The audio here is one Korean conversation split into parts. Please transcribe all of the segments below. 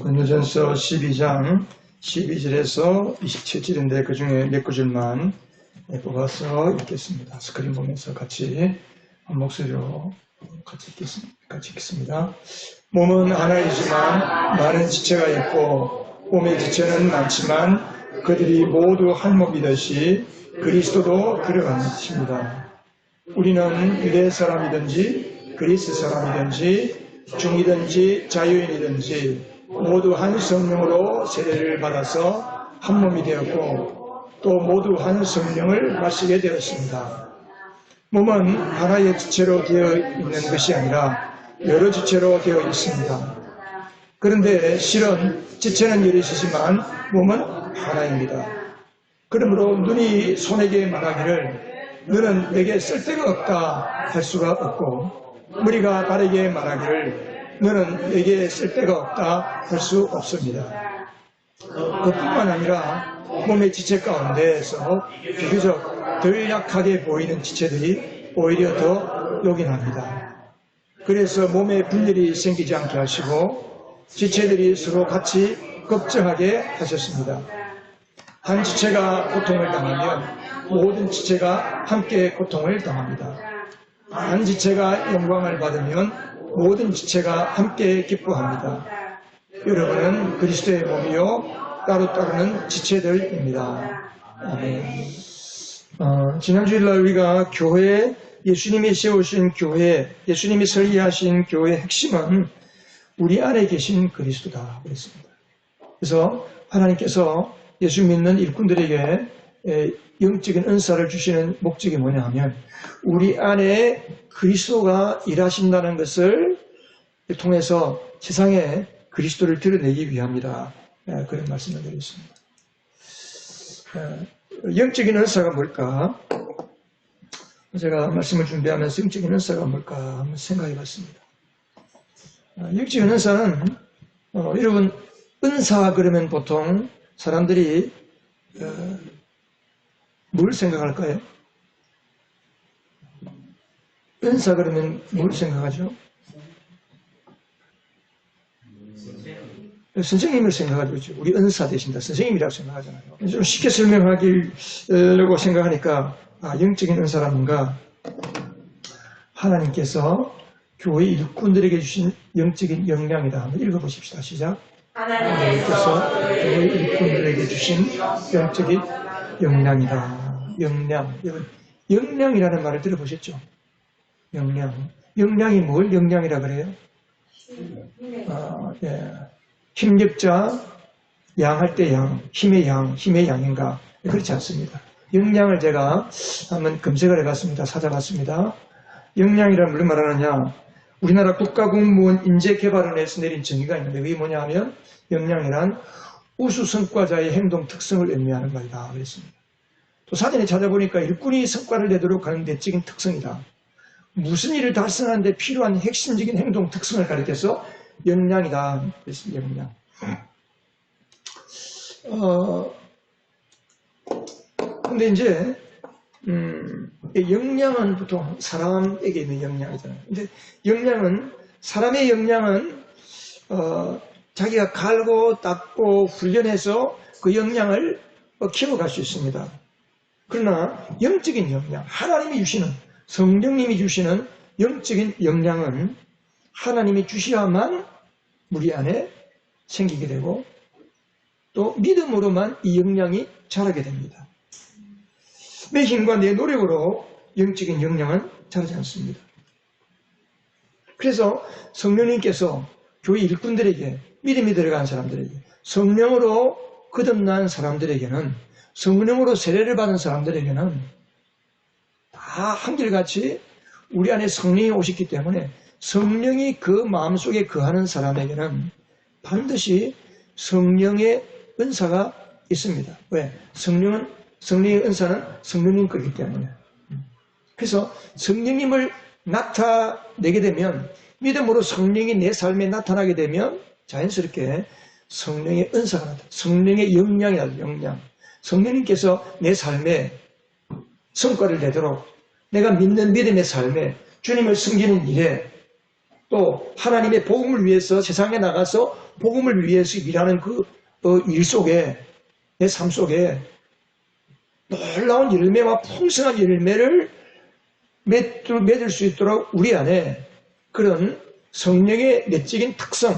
고린도전서 12장 12절에서 27절인데 그 중에 몇 구절만 뽑아서 읽겠습니다. 스크린 보면서 같이 한 목소리로 같이 읽겠습니다. 몸은 하나이지만 많은 지체가 있고 몸의 지체는 많지만 그들이 모두 한 몸이듯이 그리스도도 그러한 것입니다. 우리는 유대 사람이든지 그리스 사람이든지 중이든지 자유인이든지 모두 한 성령으로 세례를 받아서 한 몸이 되었고 또 모두 한 성령을 마시게 되었습니다. 몸은 하나의 지체로 되어 있는 것이 아니라 여러 지체로 되어 있습니다. 그런데 실은 지체는 여럿이지만 몸은 하나입니다. 그러므로 눈이 손에게 말하기를 너는 내게 쓸데가 없다 할 수가 없고 머리가 발에게 말하기를 너는 내게 쓸데가 없다 할 수 없습니다. 그뿐만 아니라 몸의 지체 가운데에서 비교적 덜 약하게 보이는 지체들이 오히려 더 요긴합니다. 그래서 몸에 분열이 생기지 않게 하시고 지체들이 서로 같이 걱정하게 하셨습니다. 한 지체가 고통을 당하면 모든 지체가 함께 고통을 당합니다. 한 지체가 영광을 받으면 모든 지체가 함께 기뻐합니다. 여러분은 그리스도의 몸이요 따로따로는 지체들입니다. 지난 주일날 우리가 교회, 예수님이 세우신 교회, 예수님이 설계하신 교회의 핵심은 우리 안에 계신 그리스도다 그랬습니다. 그래서 하나님께서 예수 믿는 일꾼들에게 영적인 은사를 주시는 목적이 뭐냐 하면 우리 안에 그리스도가 일하신다는 것을 통해서 세상에 그리스도를 드러내기 위함이다. 그런 말씀을 드리겠습니다. 영적인 은사가 뭘까? 제가 말씀을 준비하면서 영적인 은사가 뭘까 한번 생각해 봤습니다. 영적인 은사는 여러분 은사 그러면 보통 사람들이 뭘 생각할까요? 은사 그러면 뭘 생각하죠? 선생님을 생각하죠. 그렇죠? 우리 은사 되신다. 선생님이라고 생각하잖아요. 좀 쉽게 설명하려고 생각하니까 영적인 은사란 뭔가 하나님께서 교회 일꾼들에게 주신 영적인 역량이다. 한번 읽어보십시다. 시작. 하나님께서 교회 일꾼들에게 주신 영적인 역량이다. 역량. 역량이라는 말을 들어보셨죠? 역량. 역량이 뭘 역량이라 그래요? 예. 힘력자, 양할 때 양, 힘의 양인가? 그렇지 않습니다. 역량을 제가 한번 검색을 해봤습니다. 찾아봤습니다. 역량이란 뭘 말하느냐? 우리나라 국가공무원 인재개발원에서 내린 정의가 있는데 그게 뭐냐 하면 역량이란 우수성과자의 행동 특성을 의미하는 말이다. 그랬습니다. 또 사전에 찾아보니까 일꾼이 성과를 내도록 하는 내적인 특성이다. 무슨 일을 달성하는데 필요한 핵심적인 행동 특성을 가리켜서 역량이다. 그랬습니다. 역량. 근데 이제 역량은 보통 사람에게 있는 역량이잖아요. 근데 역량은 사람의 역량은 자기가 갈고 닦고 훈련해서 그 역량을 키워갈 수 있습니다. 그러나 영적인 역량, 하나님이 주시는 성령님이 주시는 영적인 역량은 하나님이 주셔야만 우리 안에 생기게 되고 또 믿음으로만 이 역량이 자라게 됩니다. 내 힘과 내 노력으로 영적인 역량은 자라지 않습니다. 그래서 성령님께서 교회 일꾼들에게 믿음이 들어간 사람들에게 성령으로 거듭난 사람들에게는 성령으로 세례를 받은 사람들에게는 다 한결같이 우리 안에 성령이 오셨기 때문에 성령이 그 마음속에 거하는 사람에게는 반드시 성령의 은사가 있습니다. 왜? 성령의 은사는 성령님 거기 때문에. 그래서 성령님을 나타내게 되면 믿음으로 성령이 내 삶에 나타나게 되면 자연스럽게 성령의 은사가 나타납니다. 성령의 역량이 나타납니다. 역량. 성령님께서 내 삶에 성과를 내도록 내가 믿는 믿음의 삶에 주님을 섬기는 일에 또 하나님의 복음을 위해서 세상에 나가서 복음을 위해서 일하는 그 일 속에, 내 삶 속에 놀라운 열매와 풍성한 열매를 맺을 수 있도록 우리 안에 그런 성령의 내적인 특성,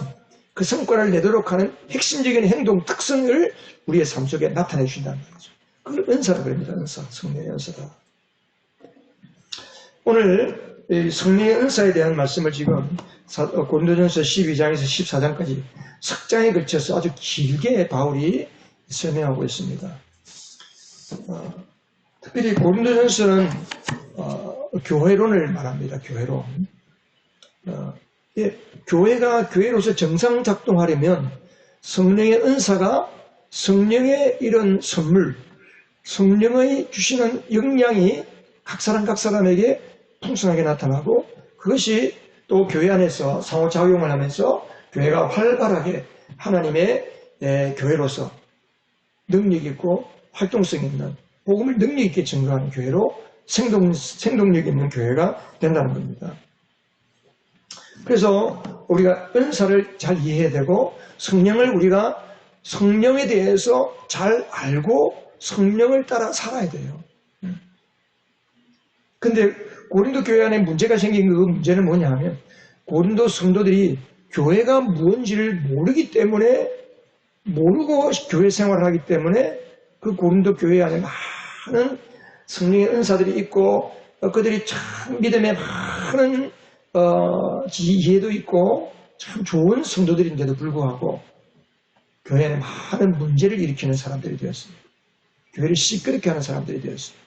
그 성과를 내도록 하는 핵심적인 행동 특성을 우리의 삶 속에 나타내 주신다는 거죠. 그걸 은사라고 합니다. 은사, 성령의 은사다. 오늘 성령의 은사에 대한 말씀을 지금 고린도전서 12장에서 14장까지 석 장에 걸쳐서 아주 길게 바울이 설명하고 있습니다. 특별히 고린도전서는 교회론을 말합니다. 교회론. 교회가 교회로서 정상 작동하려면 성령의 은사가 성령의 이런 선물, 성령의 주시는 역량이 각 사람에게 풍성하게 나타나고 그것이 또 교회 안에서 상호작용을 하면서 교회가 활발하게 하나님의 교회로서 능력 있고 활동성 있는 복음을 능력 있게 증거하는 교회로 생동력 있는 교회가 된다는 겁니다. 그래서 우리가 은사를 잘 이해해야 되고 성령을 우리가 성령에 대해서 잘 알고 성령을 따라 살아야 돼요. 근데 고린도 교회 안에 문제가 생긴 그 문제는 뭐냐 하면 고린도 성도들이 교회가 무엇인지를 모르기 때문에 모르고 교회 생활을 하기 때문에 그 고린도 교회 안에 많은 성령의 은사들이 있고 그들이 참 믿음에 많은 이해도 있고 참 좋은 성도들인데도 불구하고 교회는 많은 문제를 일으키는 사람들이 되었습니다. 교회를 시끄럽게 하는 사람들이 되었습니다.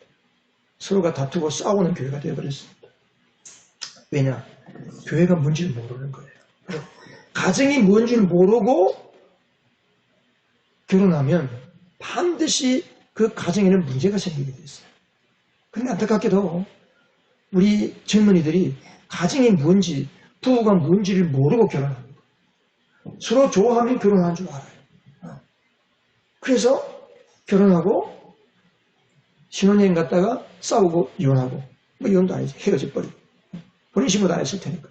서로가 다투고 싸우는 교회가 되어버렸습니다. 왜냐? 교회가 뭔지를 모르는 거예요. 가정이 뭔지를 모르고 결혼하면 반드시 그 가정에는 문제가 생기게 돼 있어요. 그런데 안타깝게도 우리 젊은이들이 가정이 뭔지, 부부가 뭔지를 모르고 결혼합니다. 서로 좋아하면 결혼하는 줄 알아요. 그래서 결혼하고 신혼여행 갔다가 싸우고 이혼하고, 뭐 이혼도 아니지, 헤어져 버리고. 본인 신고도 안 했을 테니까.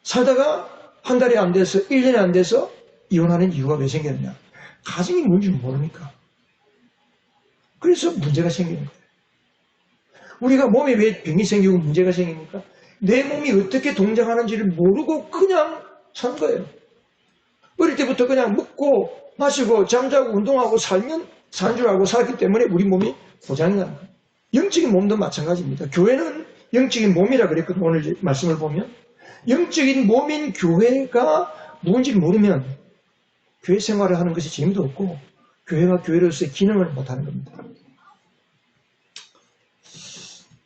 살다가 한 달이 안 돼서, 1년이 안 돼서 이혼하는 이유가 왜 생겼냐? 가정이 뭔지 모르니까. 그래서 문제가 생기는 거예요. 우리가 몸에 왜 병이 생기고 문제가 생깁니까? 내 몸이 어떻게 동작하는지를 모르고 그냥 산 거예요. 어릴 때부터 그냥 먹고 마시고 잠자고 운동하고 살면 산 줄 알고 살았기 때문에 우리 몸이 고장이 나는 거예요. 영적인 몸도 마찬가지입니다. 교회는 영적인 몸이라 그랬거든요. 오늘 말씀을 보면. 영적인 몸인 교회가 무엇인지 모르면 교회 생활을 하는 것이 재미도 없고 교회가 교회로서의 기능을 못하는 겁니다.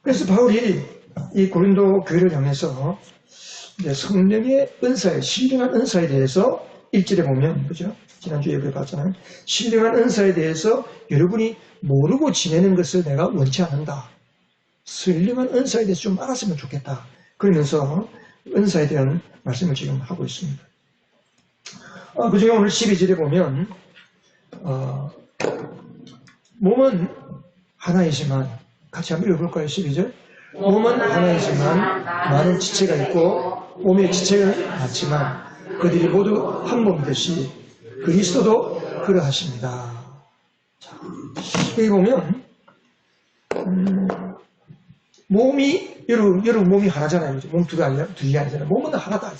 그래서 바울이 이 고린도 교회를 향해서 성령의 은사에, 신령한 은사에 대해서 1절에 보면, 그죠? 지난주에 우리가 봤잖아요. 신령한 은사에 대해서 여러분이 모르고 지내는 것을 내가 원치 않는다. 신령한 은사에 대해서 좀 알았으면 좋겠다. 그러면서 은사에 대한 말씀을 지금 하고 있습니다. 그 중에 오늘 12절에 보면, 몸은 하나이지만, 같이 한번 읽어볼까요? 12절. 몸은 하나이지만 많은 지체가 있고 몸의 지체는 많지만 그들이 모두 한 몸이듯이 그리스도도 그러하십니다. 자, 여기 보면 몸이 여러분 몸이 하나잖아요. 몸 둘이 아니잖아요. 몸은 하나다.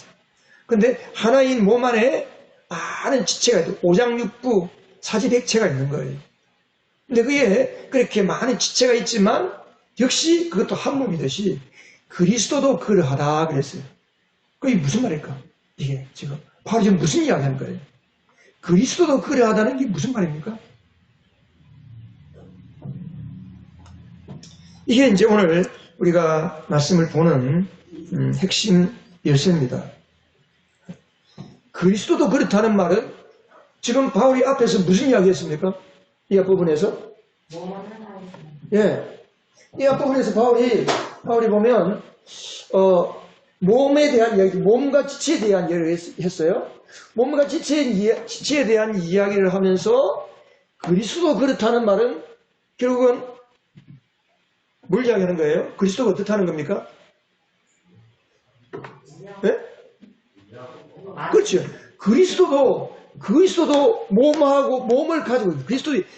근데 하나인 몸 안에 많은 지체가 있고 오장육부 사지백체가 있는 거예요. 근데 그게 그렇게 많은 지체가 있지만 역시 그것도 한 몸이듯이 그리스도도 그러하다 그랬어요. 그게 무슨 말일까? 이게 지금 바로 지금 무슨 이야기 하는 거예요? 그리스도도 그러하다는 게 무슨 말입니까? 이게 이제 오늘 우리가 말씀을 보는 핵심 열쇠입니다. 그리스도도 그렇다는 말은 지금 바울이 앞에서 무슨 이야기 했습니까? 이 앞부분에서? 예. 이 앞부분에서 바울이 보면, 몸에 대한 이야기, 몸과 지체에 대한 이야기를 했어요. 몸과 지체에 대한 이야기를 하면서 그리스도 그렇다는 말은 결국은 뭘 이야기하는 거예요? 그리스도가 어떻다는 겁니까? 그렇죠. 그리스도도 몸을 가지고,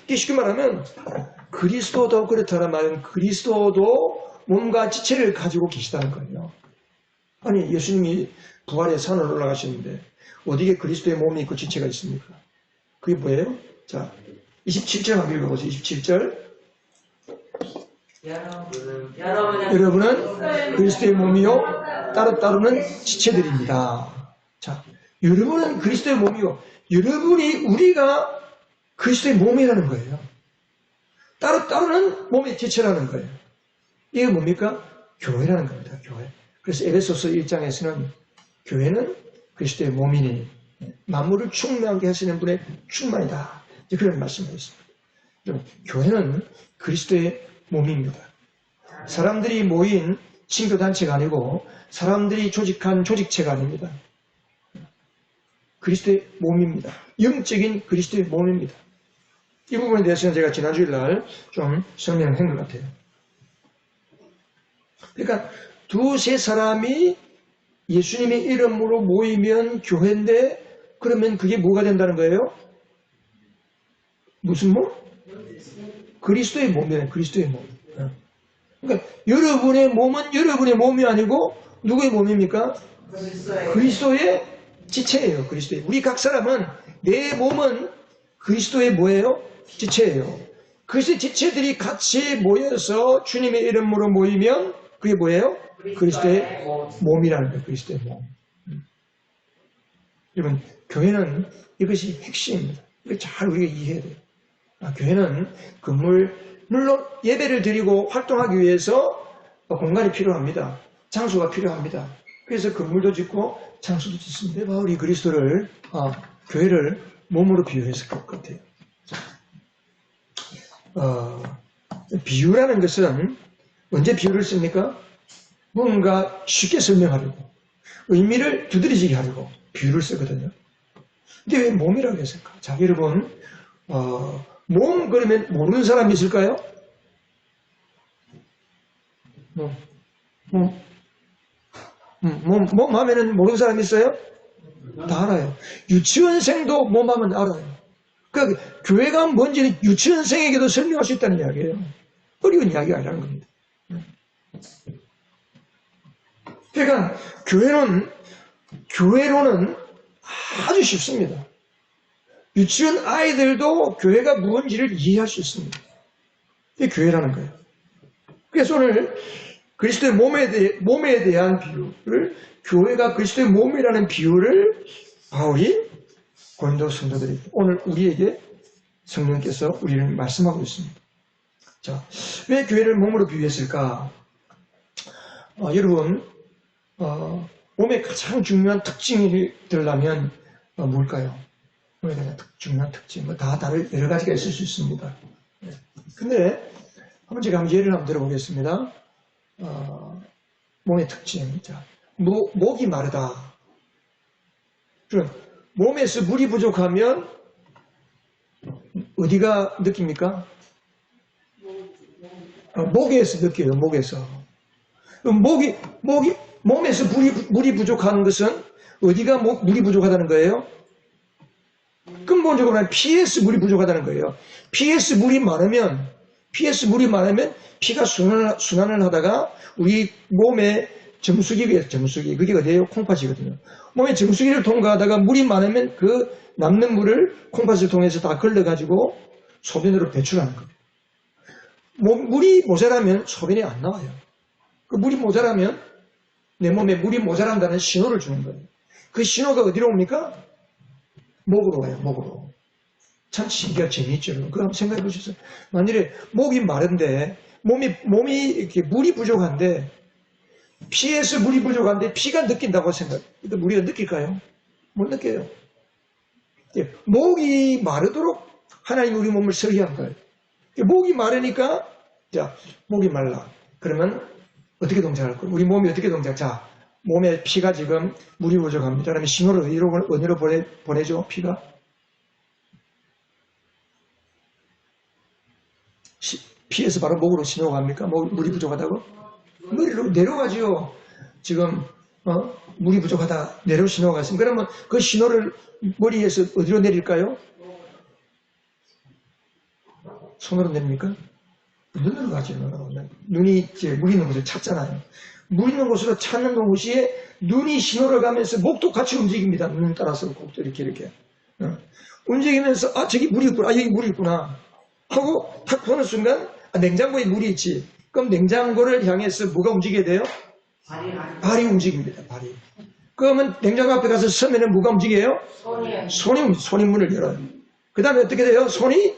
이게 쉽게 말하면, 그리스도도 그렇다는 말은 그리스도도 몸과 지체를 가지고 계시다는 거예요. 아니, 예수님이 부활의 산을 올라가셨는데, 어디에 그리스도의 몸이 있고 지체가 있습니까? 그게 뭐예요? 자, 27절 한번 읽어보세요. 27절. 여러분은 그리스도의 몸이요, 따로따로는 지체들입니다. 자, 여러분은 그리스도의 몸이요. 우리가 그리스도의 몸이라는 거예요. 따로따로는 몸의 지체라는 거예요. 이게 뭡니까? 교회라는 겁니다. 교회. 그래서 에베소서 1장에서는 교회는 그리스도의 몸이니 만물을 충만하게 하시는 분의 충만이다. 그런 말씀을 했습니다. 교회는 그리스도의 몸입니다. 사람들이 모인 신교단체가 아니고 사람들이 조직한 조직체가 아닙니다. 그리스도의 몸입니다. 영적인 그리스도의 몸입니다. 이 부분에 대해서는 제가 지난 주일날 좀 설명을 한 것 같아요. 그러니까 두세 사람이 예수님의 이름으로 모이면 교회인데 그러면 그게 뭐가 된다는 거예요? 무슨 몸? 그리스도의 몸이에요. 그리스도의 몸. 그러니까 여러분의 몸은 여러분의 몸이 아니고 누구의 몸입니까? 그리스도의 지체예요. 그리스도의. 우리 각 사람은 내 몸은 그리스도의 뭐예요? 지체예요. 그리스도의 지체들이 같이 모여서 주님의 이름으로 모이면 그게 뭐예요? 그리스도의 몸이라는 거예요. 그리스도의 몸. 여러분, 교회는 이것이 핵심입니다. 이걸 잘 우리가 이해해야 돼요. 교회는 물론 예배를 드리고 활동하기 위해서 공간이 필요합니다. 장소가 필요합니다. 그래서 건물도 짓고 장소도 짓습니다. 바울이 그리스도를, 교회를 몸으로 비유했을 것 같아요. 비유라는 것은 언제 비유를 씁니까? 뭔가 쉽게 설명하려고, 의미를 두드러지게 하려고 비유를 쓰거든요. 근데 왜 몸이라고 했을까? 자, 여러분, 몸 그러면 모르는 사람이 있을까요? 몸 하면은 모르는 사람이 있어요? 다 알아요. 유치원생도 몸 하면 알아요. 그러니까 교회가 뭔지는 유치원생에게도 설명할 수 있다는 이야기예요. 어려운 이야기가 아니라는 겁니다. 그러니까 교회로는 아주 쉽습니다. 유치원 아이들도 교회가 무엇인지를 이해할 수 있습니다. 이게 교회라는 거예요. 그래서 오늘 그리스도의 몸에 대한 비유를, 교회가 그리스도의 몸이라는 비유를 바울이 고린도 성도들에게, 오늘 우리에게 성령께서 우리를 말씀하고 있습니다. 자, 왜 교회를 몸으로 비유했을까? 여러분, 몸의 가장 중요한 특징이 들려면 뭘까요? 몸에 대한 중요한 특징, 다 여러 가지가 있을 수 있습니다. 근데 제가 예를 한번 들어보겠습니다. 몸의 특징. 자, 목이 마르다. 그럼 몸에서 물이 부족하면 어디가 느낍니까? 목에서 느껴요. 목에서. 몸에서 물이 부족한 것은 어디가 물이 부족하다는 거예요? 근본적으로 피에서 물이 부족하다는 거예요. 피에서 물이 많으면 피가 순환을 하다가 우리 몸의 정수기, 그게 어디예요? 콩팥이거든요. 몸의 정수기를 통과하다가 물이 많으면 그 남는 물을 콩팥을 통해서 다 걸러가지고 소변으로 배출하는 거예요. 물이 모자라면 소변이 안 나와요. 그 물이 모자라면 내 몸에 물이 모자란다는 신호를 주는 거예요. 그 신호가 어디로 옵니까? 목으로 와요, 목으로. 참 신기하고 재미있죠. 그거 한번 생각해 보셨어요? 만일에 목이 마른데, 몸이 이렇게 물이 부족한데, 피에서 물이 부족한데, 피가 느낀다고 우리가 느낄까요? 못 느껴요. 목이 마르도록 하나님 우리 몸을 설계한 거예요. 목이 마르니까, 자, 목이 말라. 그러면 어떻게 동작할 거예요? 우리 몸이 어떻게 자, 몸에 피가 지금 물이 부족합니다. 그러면 신호를 어디로 보내죠? 피가? 피에서 바로 목으로 신호가 갑니까? 물이 부족하다고? 머리로 내려가지요. 지금 물이 부족하다. 내려 신호가 있습니다. 그러면 그 신호를 머리에서 어디로 내릴까요? 손으로 내립니까? 눈으로 가죠. 눈이 이제 물 있는 곳을 찾잖아요. 물 있는 곳으로 찾는 동시에 눈이 신호를 가면서 목도 같이 움직입니다. 눈 따라서 목도 이렇게. 움직이면서, 저기 물이 있구나. 여기 물이 있구나. 하고 탁 보는 순간, 냉장고에 물이 있지. 그럼 냉장고를 향해서 뭐가 움직여야 돼요? 발이 움직입니다. 발이. 그러면 냉장고 앞에 가서 서면은 뭐가 움직여요? 손이 문을 열어요. 그 다음에 어떻게 돼요? 손이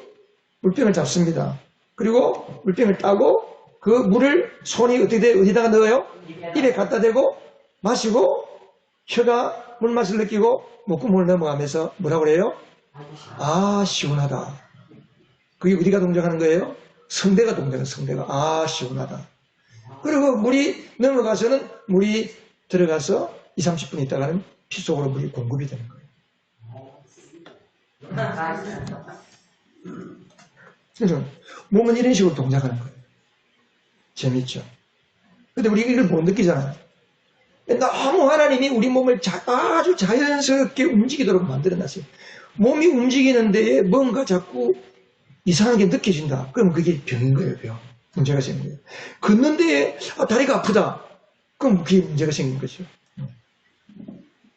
물병을 잡습니다. 그리고 물병을 따고 그 물을 손이 어떻게 돼요? 어디다가 넣어요? 입에 갖다 대고 마시고 혀가 물맛을 느끼고 목구멍을 넘어가면서 뭐라고 그래요? 시원하다. 그게 어디가 동작하는 거예요? 성대가 동작하는 성대가. 시원하다. 그리고 물이 넘어가서는 물이 들어가서 20-30분 있다가는 피 속으로 물이 공급이 되는 거예요. 그래서 몸은 이런 식으로 동작하는 거예요. 재밌죠? 근데 우리가 이걸 못 느끼잖아요. 너무 하나님이 우리 몸을 아주 자연스럽게 움직이도록 만들어놨어요. 몸이 움직이는 데에 뭔가 자꾸 이상하게 느껴진다. 그럼 그게 병인 거예요, 병. 문제가 생긴 거예요. 걷는 데에 다리가 아프다. 그럼 그게 문제가 생긴 거죠.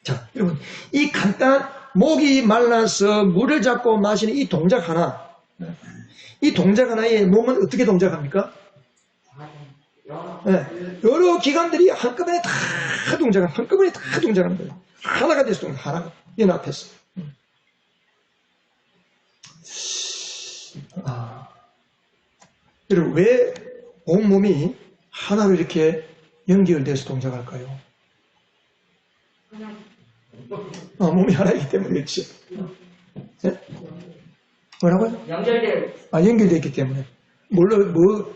자, 여러분, 이 간단한 목이 말라서 물을 잡고 마시는 이 동작 하나, 이 동작 하나에 몸은 어떻게 동작합니까? 여러 기관들이 한꺼번에 다 동작하는 거예요. 하나가 돼서 하나가 연합해서. 여러분, 왜 온몸이 하나로 이렇게 연결돼서 동작할까요? 몸이 하나이기 때문에 그렇지. 네? 뭐라고요? 연결되어 있기 때문에. 뭘로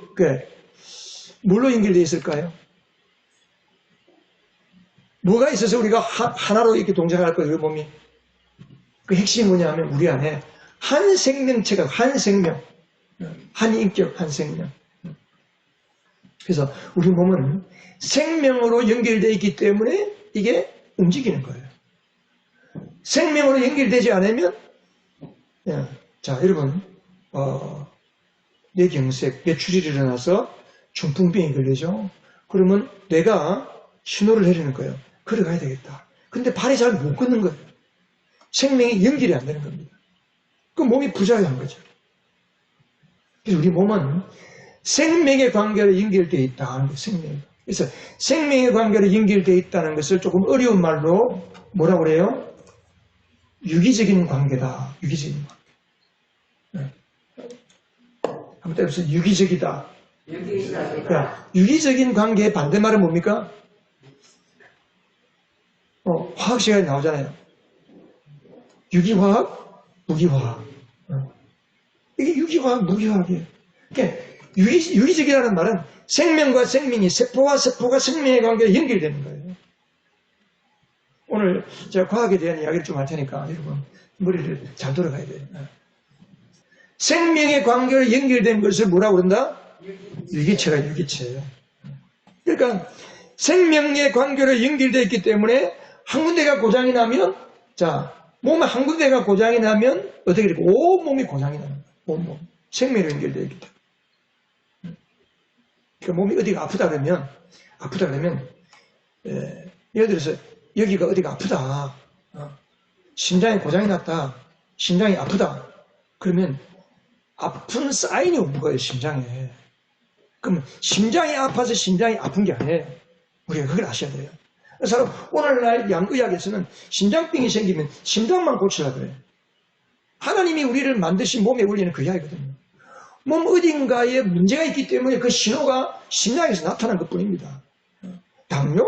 연결되어 있을까요? 뭐가 있어서 우리가 하나로 이렇게 동작할 거예요, 몸이? 그 핵심이 뭐냐면 우리 안에 한 생명체가, 한 생명, 한 인격, 한 생명. 그래서 우리 몸은 생명으로 연결되어 있기 때문에 이게 움직이는 거예요. 생명으로 연결되지 않으면, 자, 여러분, 뇌경색, 뇌출혈이 일어나서 중풍병이 걸리죠. 그러면 뇌가 신호를 내리는 거예요. 걸어가야 되겠다. 근데 발이 잘 못 걷는 거예요. 생명이 연결이 안 되는 겁니다. 그럼 몸이 부자유한 거죠. 그래서 우리 몸은 생명의 관계로 연결되어 있다는 거예요. 생명. 그래서 생명의 관계로 연결되어 있다는 것을 조금 어려운 말로 뭐라고 그래요? 유기적인 관계다. 유기적인 관계. 한번 때려서 유기적이다. 유기적인 관계의 반대말은 뭡니까? 화학 시간에 나오잖아요. 유기화학, 무기화학. 이게 유기화학, 무기화학이에요. 그러니까 유기적이라는 말은 생명과 생명이, 세포와 세포가 생명의 관계에 연결되는 거예요. 오늘 제가 과학에 대한 이야기를 좀 할 테니까 여러분 머리를 잘 돌아가야 돼요. 생명의 관계로 연결된 것을 뭐라고 그런다? 유기체가 유기체예요. 그러니까 생명의 관계로 연결되어 있기 때문에 한 군데가 고장이 나면, 자, 몸에 한 군데가 고장이 나면 어떻게 될까? 온몸이 고장이 나는 거예요. 온몸. 생명으로 연결되어 있기 때문에. 그러니까 몸이 어디가 아프다 그러면, 예를 들어서 여기가 어디가 아프다. 심장에 고장이 났다. 심장이 아프다. 그러면 아픈 사인이 오는 거예요, 심장에. 그러면 심장이 아파서 심장이 아픈 게 아니에요. 우리가 그걸 아셔야 돼요. 그래서 오늘날 양의학에서는 심장병이 생기면 심장만 고치려고 그래요. 하나님이 우리를 만드신 몸의 원리는 그 이야기거든요. 몸 어딘가에 문제가 있기 때문에 그 신호가 심장에서 나타난 것뿐입니다. 당뇨?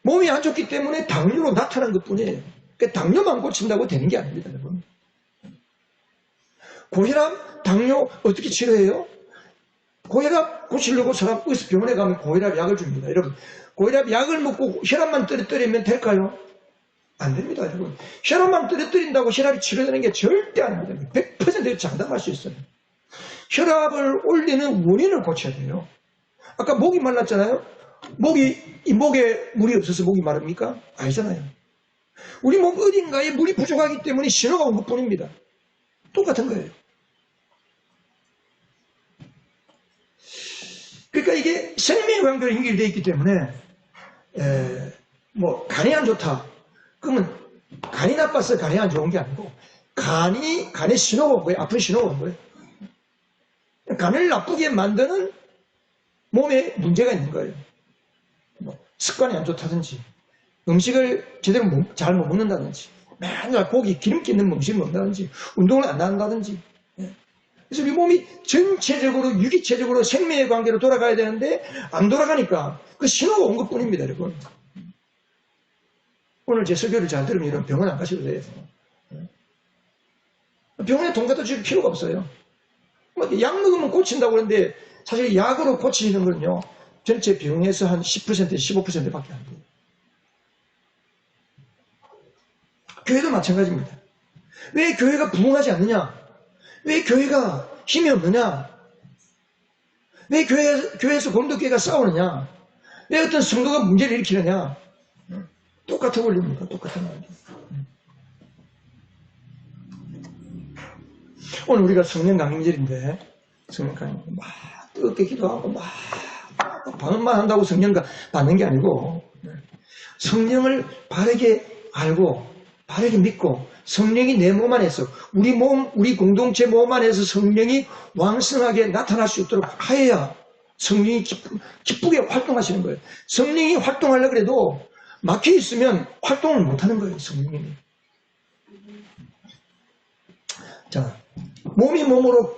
몸이 안 좋기 때문에 당뇨로 나타난 것뿐이에요. 그러니까 당뇨만 고친다고 되는 게 아닙니다, 여러분. 고혈압, 당뇨 어떻게 치료해요? 고혈압 고치려고 사람 의사 병원에 가면 고혈압 약을 줍니다. 여러분, 고혈압 약을 먹고 혈압만 떨어뜨리면 될까요? 안 됩니다, 여러분. 혈압만 떨어뜨린다고 혈압이 치료되는 게 절대 아닙니다. 100% 장담할 수 있어요. 혈압을 올리는 원인을 고쳐야 돼요. 아까 목이 말랐잖아요. 이 목에 물이 없어서 목이 마릅니까? 아니잖아요. 우리 몸 어딘가에 물이 부족하기 때문에 신호가 온 것뿐입니다. 똑같은 거예요. 그러니까 이게 생명의 관계로 연결되어 있기 때문에 간이 안 좋다. 그러면 간이 나빠서 간이 안 좋은 게 아니고 간에 신호가 온 거예요. 아픈 신호가 온 거예요. 간을 나쁘게 만드는 몸에 문제가 있는 거예요. 습관이 안 좋다든지 음식을 제대로 잘 못 먹는다든지 맨날 고기 기름기 있는 음식을 먹는다든지 운동을 안 한다든지. 그래서 우리 몸이 전체적으로 유기체적으로 생명의 관계로 돌아가야 되는데 안 돌아가니까 그 신호가 온 것뿐입니다. 여러분. 오늘 제 설교를 잘 들으면 이런 병원 안 가셔도 돼요. 병원에 돈 갖다 줄 필요가 없어요. 약 먹으면 고친다고 그러는데 사실 약으로 고치는 건요 전체 비용에서 한 10%, 15%밖에 안 돼요. 교회도 마찬가지입니다. 왜 교회가 부흥하지 않느냐? 왜 교회가 힘이 없느냐? 왜 교회에서 고린도교회가 싸우느냐? 왜 어떤 성도가 문제를 일으키느냐? 똑같은 원리입니다. 똑같은 원리. 오늘 우리가 성령 강림절인데 성령 강림 막 뜨겁게 기도하고 막 방언만 한다고 성령 받는 게 아니고 성령을 바르게 알고 바르게 믿고 성령이 내 몸 안에서 우리 공동체 몸 안에서 성령이 왕성하게 나타날 수 있도록 하여야 성령이 기쁘게 활동하시는 거예요. 성령이 활동하려고 해도 막혀 있으면 활동을 못하는 거예요. 성령님이. 자, 몸이 몸으로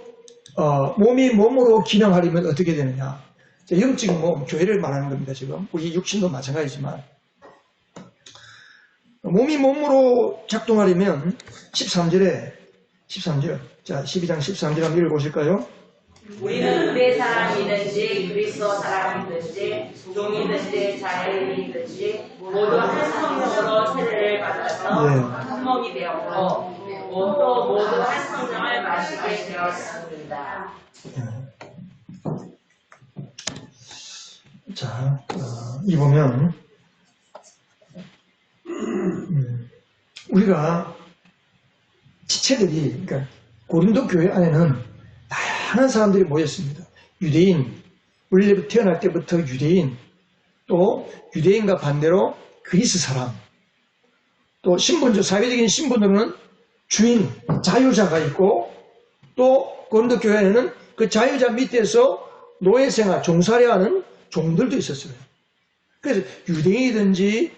기능하려면 어떻게 되느냐? 자, 영적인 몸, 교회를 말하는 겁니다. 지금 우리 육신도 마찬가지지만 몸이 몸으로 작동하려면 13절 자 12장 13절 한번 읽어보실까요? 우리는 유대 사람이든지 그리스도 사람이든지 종이든지 자유인이든지 모두 한 성령으로 세례를 받아서 한 몸이 되었고 또 모두 한 성령을 마시게 되었습니다. 자, 이 보면 우리가 지체들이 그러니까 고린도 교회 안에는 다양한 사람들이 모였습니다. 유대인, 원래 태어날 때부터 유대인, 또 유대인과 반대로 그리스 사람, 또 신분적 사회적인 신분으로는 주인, 자유자가 있고 또 고린도 교회에는 그 자유자 밑에서 노예생활, 종살이하는 종들도 있었어요. 그래서 유대인이든지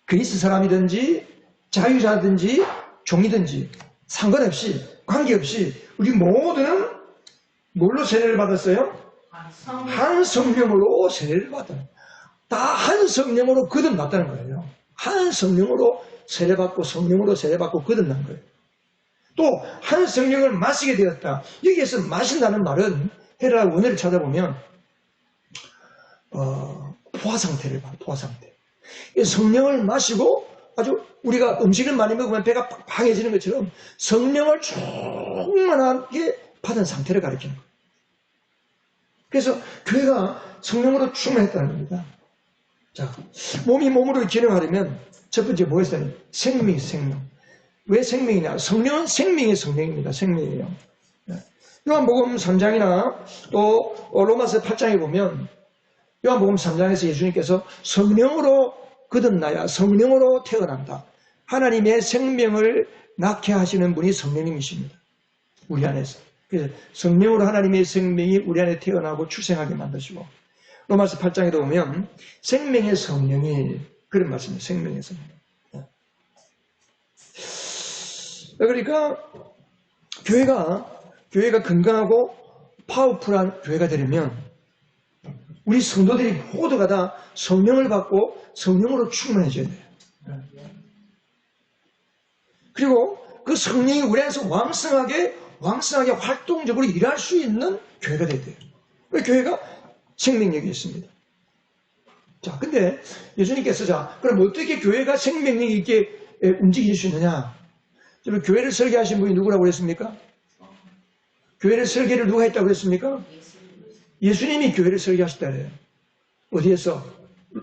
그리스 사람이든지 자유자든지 종이든지 상관없이 관계없이 우리 모두는 뭘로 세례를 받았어요? 한 성령으로 세례를 받아요. 다 한 성령으로 거듭났다는 거예요. 한 성령으로 세례받고 성령으로 세례받고 거듭난 거예요. 또 한 성령을 마시게 되었다. 여기에서 마신다는 말은 헤라 원어를 찾아보면 포화상태를 봐요. 포화상태. 성령을 마시고 아주 우리가 음식을 많이 먹으면 배가 팡팡해지는 것처럼 성령을 충만하게 받은 상태를 가리키는 거예요. 그래서 교회가 성령으로 충만했다는 겁니다. 자, 몸이 몸으로 기능하려면 첫 번째 뭐였어요? 생명. 왜 생명이냐? 성령은 생명의 성령입니다. 생명이에요. 요한복음 3장이나 또 로마서 8장에 보면 요한복음 3장에서 예수님께서 성령으로 거듭나야 성령으로 태어난다. 하나님의 생명을 낳게 하시는 분이 성령님이십니다. 우리 안에서. 그래서 성령으로 하나님의 생명이 우리 안에 태어나고 출생하게 만드시고 로마서 8장에도 보면 생명의 성령이 그런 말씀이에요. 생명의 성령. 그러니까 교회가 건강하고 파워풀한 교회가 되려면 우리 성도들이 모두가 다 성령을 받고 성령으로 충만해져야 돼요. 그리고 그 성령이 우리 안에서 왕성하게 활동적으로 일할 수 있는 교회가 돼야 돼요. 왜 교회가 생명력이 있습니다. 자, 근데 예수님께서 그럼 어떻게 교회가 생명력 있게 움직일 수 있느냐? 교회를 설계하신 분이 누구라고 그랬습니까? 교회를 설계를 누가 했다고 그랬습니까? 예수님이 교회를 설계하셨다 그래요. 어디에서?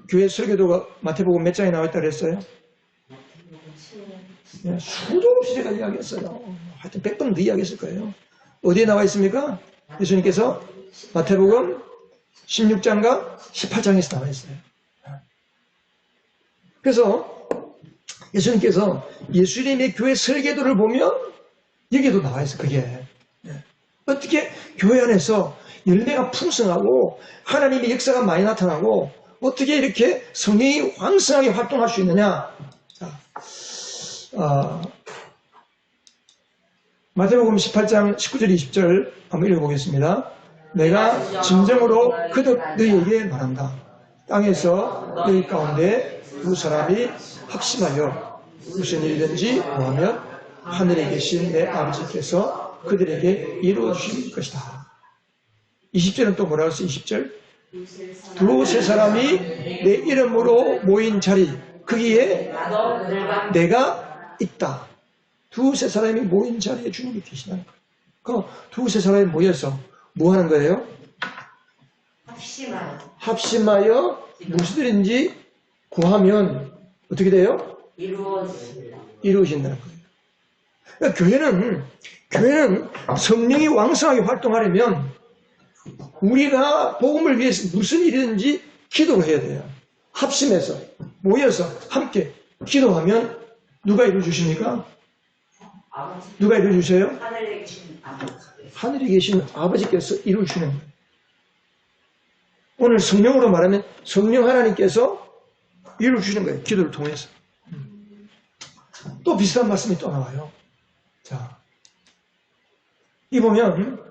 교회 설교도가 마태복음 몇 장에 나와 있다고 그랬어요? 수도 없이 제가 이야기했어요. 하여튼 100번 더 이야기했을 거예요. 어디에 나와 있습니까? 예수님께서 마태복음 16장과 18장에서 나와 있어요. 그래서 예수님께서 예수님의 교회 설계도를 보면 여기도 나와 있어요. 그게. 어떻게 교회 안에서 열매가 풍성하고 하나님의 역사가 많이 나타나고 어떻게 이렇게 성령이 왕성하게 활동할 수 있느냐. 자, 마태복음 18장 19절 20절 한번 읽어보겠습니다. 내가 진정으로 그득 너희에게 말한다. 땅에서 너희 가운데 두 사람이 합심하여 무슨 일이든지 구하면 하늘에 계신 내 아버지께서 그들에게 이루어 주실 것이다. 20절은 또 뭐라고 했어요? 20절 두세 사람이 내 이름으로 모인 자리 거기에 내가 있다. 두세 사람이 모인 자리에 주님이 계시다는 거예요. 그럼 두세 사람이 모여서 뭐 하는 거예요? 합심하여 무엇이든지 구하면 어떻게 돼요? 이루어진다는 거예요. 그러니까 교회는 성령이 왕성하게 활동하려면 우리가 복음을 위해서 무슨 일이든지 기도를 해야 돼요. 합심해서 모여서 함께 기도하면 누가 이루어주십니까? 누가 이루어주세요? 하늘에 계신 아버지께서 이루어주시는 거예요. 오늘 성령으로 말하면 성령 하나님께서 이루어주시는 거예요. 기도를 통해서. 또 비슷한 말씀이 또 나와요. 자, 이 보면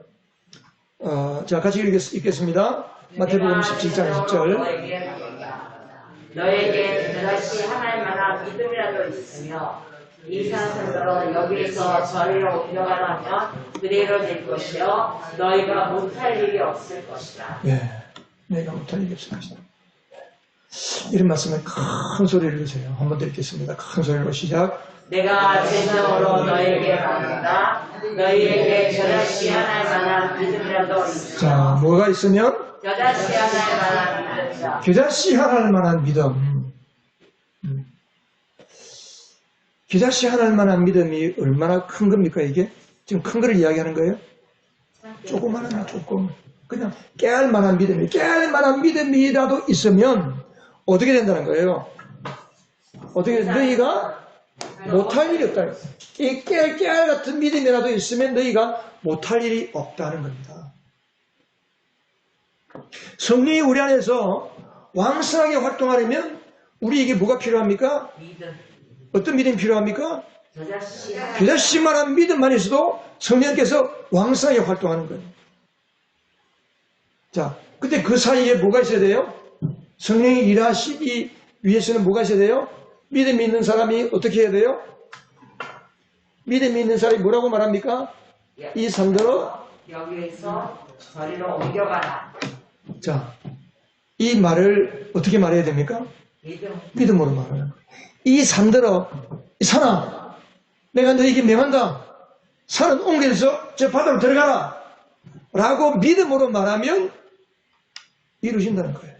자, 같이 읽겠습니다. 마태복음 17장 10절 너에게 그것이 하나님 만한 믿음이라도 있으며 이 산성으로 여기에서 저리로 옮겨가라면 그대로 될 것이요 너희가 못할 일이 없을 것이다. 예, 너희가 못할 일이 없을 것이다. 이런 말씀을 큰 소리를 내세요. 한 번 더 읽겠습니다. 큰 소리로 시작. 내가 진정으로 너희에게 말한다. 너희에게 저자시 하나님 만한 믿음이라도 있으며 자, 뭐가 있으면? 저자시 하나님 만한 믿음이다. 겨자씨 하나할 만한 믿음. 겨자씨 하나할 만한 믿음이 얼마나 큰 겁니까, 이게? 지금 큰 거를 이야기하는 거예요? 조그마한 조금. 그냥 깨알 만한 믿음이, 깨알 만한 믿음이라도 있으면 어떻게 된다는 거예요? 어떻게, 너희가 못할 일이 없다는 거예요. 이 깨알 같은 믿음이라도 있으면 너희가 못할 일이 없다는 겁니다. 성령이 우리 안에서 왕성하게 활동하려면 우리에게 뭐가 필요합니까? 믿음. 어떤 믿음이 필요합니까? 저자시 겨자씨만한 믿음만 있어도 성령께서 왕성하게 활동하는 거예요. 자, 근데 그 사이에 뭐가 있어야 돼요? 성령이 일하시기 위해서는 뭐가 있어야 돼요? 믿음이 있는 사람이 어떻게 해야 돼요? 믿음이 있는 사람이 뭐라고 말합니까? 이 산더러 여기에서 저리로 옮겨가라. 자, 이 말을 어떻게 말해야 됩니까? 믿음으로 말하는 거예요. 이 산더러, 이 산아, 내가 너에게 명한다. 산은 옮겨서 저 바다로 들어가라. 라고 믿음으로 말하면 이루어진다는 거예요.